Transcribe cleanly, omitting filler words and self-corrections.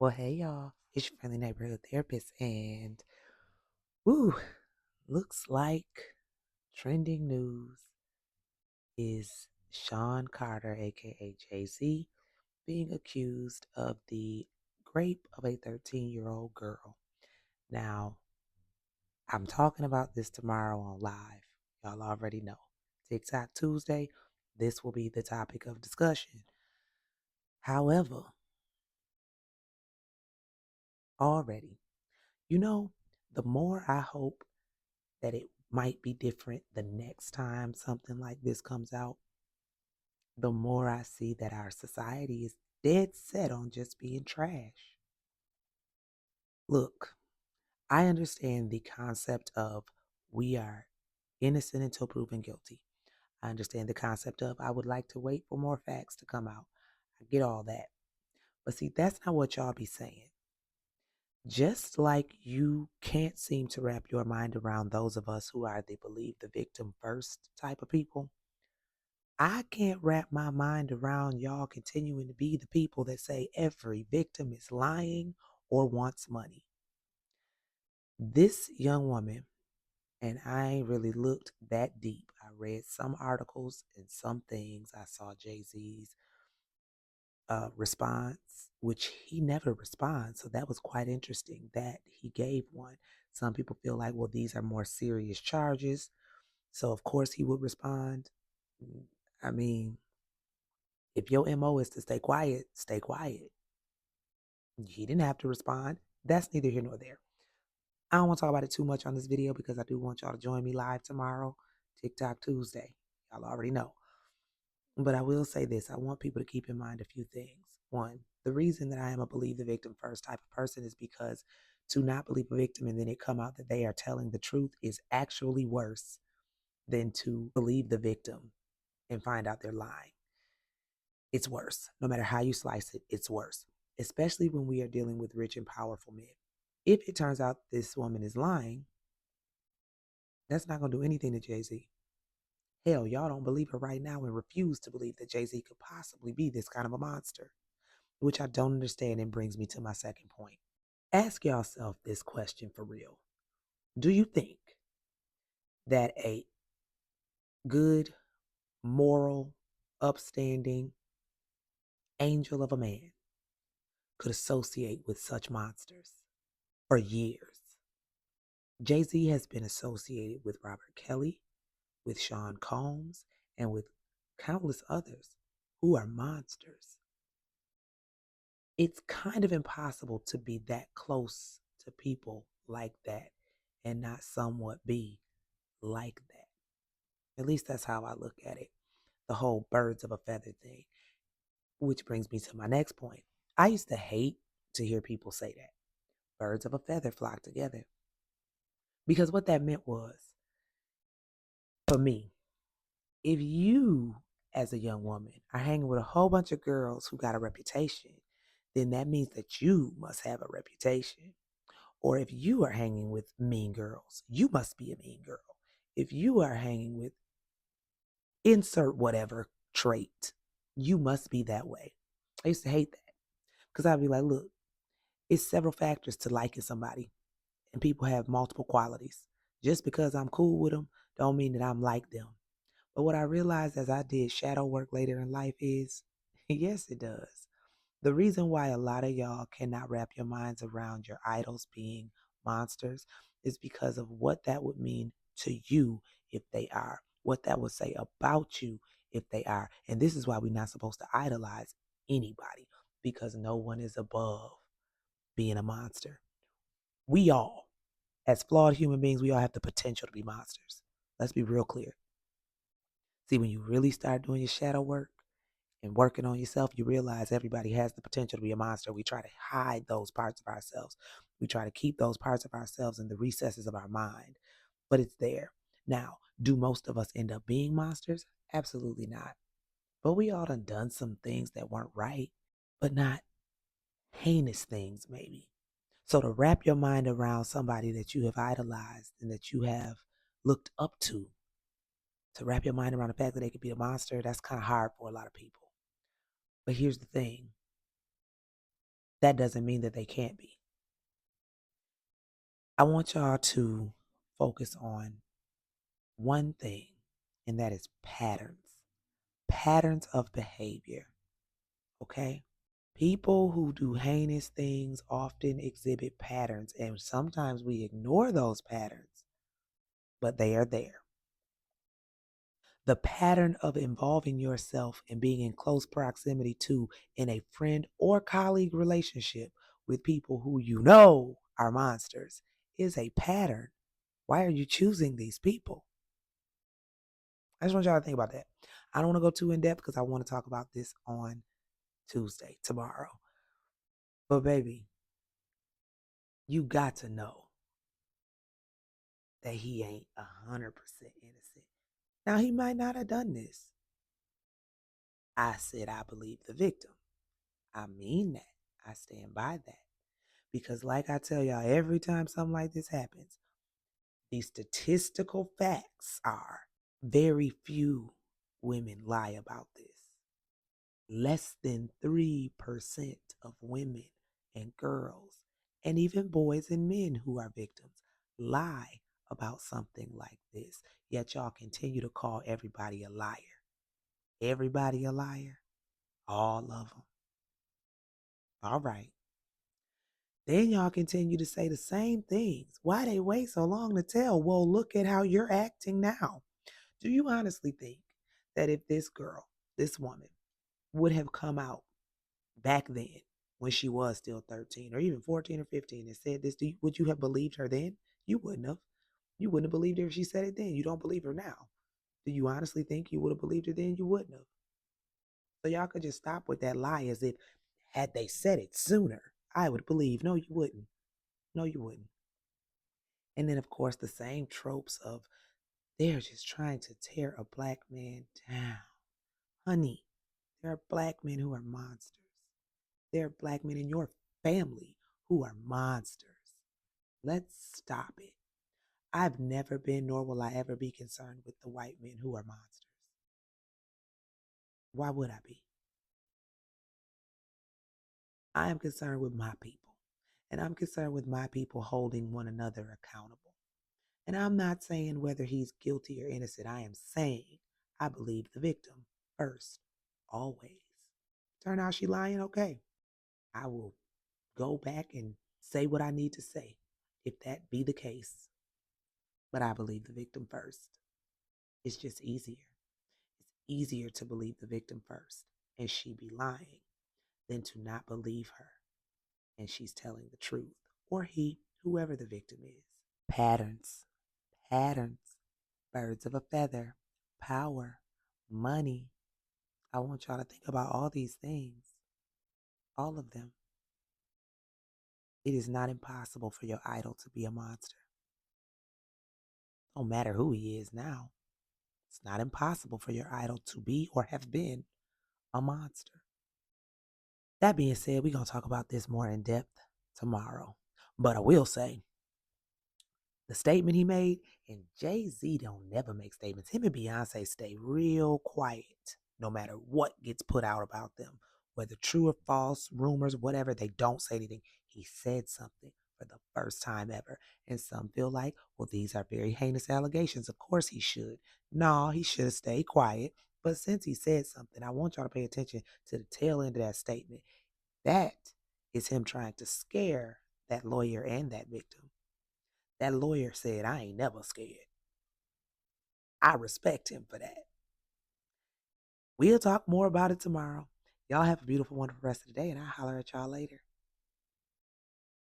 Well, hey y'all, it's your friendly neighborhood therapist, and woo, looks like trending news is Sean Carter, aka Jay Z, being accused of the rape of a 13-year-old girl. Now, I'm talking about this tomorrow on live. Y'all already know. TikTok Tuesday, this will be the topic of discussion. However, already, you know, the more I hope that it might be different the next time something like this comes out, the more I see that our society is dead set on just being trash. Look, I understand the concept of we are innocent until proven guilty. I understand the concept of I would like to wait for more facts to come out. I get all that. But see, that's not what y'all be saying. Just like you can't seem to wrap your mind around those of us who are the believe the victim first type of people, I can't wrap my mind around y'all continuing to be the people that say every victim is lying or wants money. This young woman, and I ain't really looked that deep. I read some articles and some things. I saw Jay Z's response, which he never responds. So that was quite interesting that he gave one. Some people feel like, well, these are more serious charges. So, of course, he would respond. I mean, if your MO is to stay quiet, stay quiet. He didn't have to respond. That's neither here nor there. I don't want to talk about it too much on this video because I do want y'all to join me live tomorrow, TikTok Tuesday. Y'all already know. But I will say this. I want people to keep in mind a few things. One, the reason that I am a believe the victim first type of person is because to not believe a victim and then it come out that they are telling the truth is actually worse than to believe the victim and find out they're lying. It's worse. No matter how you slice it, it's worse, especially when we are dealing with rich and powerful men. If it turns out this woman is lying, that's not going to do anything to Jay Z. Hell, y'all don't believe her right now and refuse to believe that Jay Z could possibly be this kind of a monster, which I don't understand and brings me to my second point. Ask yourself this question for real. Do you think that a good, moral, upstanding angel of a man could associate with such monsters for years? Jay-Z has been associated with Robert Kelly, with Sean Combs, and with countless others who are monsters. It's kind of impossible to be that close to people like that and not somewhat be like that. At least that's how I look at it. The whole birds of a feather thing, which brings me to my next point. I used to hate to hear people say that. Birds of a feather flock together. Because what that meant was, for me, if you, as a young woman, are hanging with a whole bunch of girls who got a reputation, then that means that you must have a reputation. Or if you are hanging with mean girls, you must be a mean girl. If you are hanging with insert whatever trait, you must be that way. I used to hate that because I'd be like, look, it's several factors to liking somebody, and people have multiple qualities. Just because I'm cool with them, don't mean that I'm like them. But what I realized as I did shadow work later in life is, yes, it does. The reason why a lot of y'all cannot wrap your minds around your idols being monsters is because of what that would mean to you if they are, what that would say about you if they are. And this is why we're not supposed to idolize anybody, because no one is above being a monster. We all, as flawed human beings, we all have the potential to be monsters. Let's be real clear. See, when you really start doing your shadow work and working on yourself, you realize everybody has the potential to be a monster. We try to hide those parts of ourselves. We try to keep those parts of ourselves in the recesses of our mind, but it's there. Now, do most of us end up being monsters? Absolutely not. But we all done some things that weren't right, but not heinous things, maybe. So to wrap your mind around somebody that you have idolized and that you have looked up to wrap your mind around the fact that they could be a monster, that's kind of hard for a lot of people. But here's the thing. That doesn't mean that they can't be. I want y'all to focus on one thing, and that is patterns. Patterns of behavior. Okay? People who do heinous things often exhibit patterns, and sometimes we ignore those patterns, but they are there. The pattern of involving yourself and being in close proximity to in a friend or colleague relationship with people who you know are monsters is a pattern. Why are you choosing these people? I just want y'all to think about that. I don't want to go too in depth because I want to talk about this on Tuesday, tomorrow. But baby, you got to know that he ain't 100% innocent. Now, he might not have done this. I said I believe the victim. I mean that. I stand by that. Because, like I tell y'all, every time something like this happens, the statistical facts are very few women lie about this. Less than 3% of women and girls, and even boys and men who are victims, lie about something like this. Yet y'all continue to call everybody a liar. Everybody a liar? All of them. All right. Then y'all continue to say the same things. Why they wait so long to tell? Well, look at how you're acting now. Do you honestly think that if this girl, this woman, would have come out back then when she was still 13 or even 14 or 15 and said this, would you have believed her then? You wouldn't have. You wouldn't have believed her if she said it then. You don't believe her now. Do you honestly think you would have believed her then? You wouldn't have. So y'all could just stop with that lie as if had they said it sooner, I would believe. No, you wouldn't. No, you wouldn't. And then, of course, the same tropes of they're just trying to tear a black man down. Honey, there are black men who are monsters. There are black men in your family who are monsters. Let's stop it. I've never been, nor will I ever be concerned with the white men who are monsters. Why would I be? I am concerned with my people, and I'm concerned with my people holding one another accountable. And I'm not saying whether he's guilty or innocent. I am saying I believe the victim first, always. Turn out she lying, okay. I will go back and say what I need to say if that be the case. But I believe the victim first. It's just easier. It's easier to believe the victim first and she be lying than to not believe her and she's telling the truth. Or he, whoever the victim is. Patterns. Patterns. Birds of a feather. Power. Money. I want y'all to think about all these things. All of them. It is not impossible for your idol to be a monster. No matter who he is now. It's not impossible for your idol to be or have been a monster. That being said, we're going to talk about this more in depth tomorrow. But I will say, the statement he made, and Jay-Z don't never make statements. Him and Beyonce stay real quiet no matter what gets put out about them. Whether true or false, rumors, whatever, they don't say anything. He said something for the first time ever. And some feel like, well, these are very heinous allegations. Of course he should. No, he should have stayed quiet. But since he said something, I want y'all to pay attention to the tail end of that statement. That is him trying to scare that lawyer and that victim. That lawyer said, I ain't never scared. I respect him for that. We'll talk more about it tomorrow. Y'all have a beautiful, wonderful rest of the day, and I'll holler at y'all later.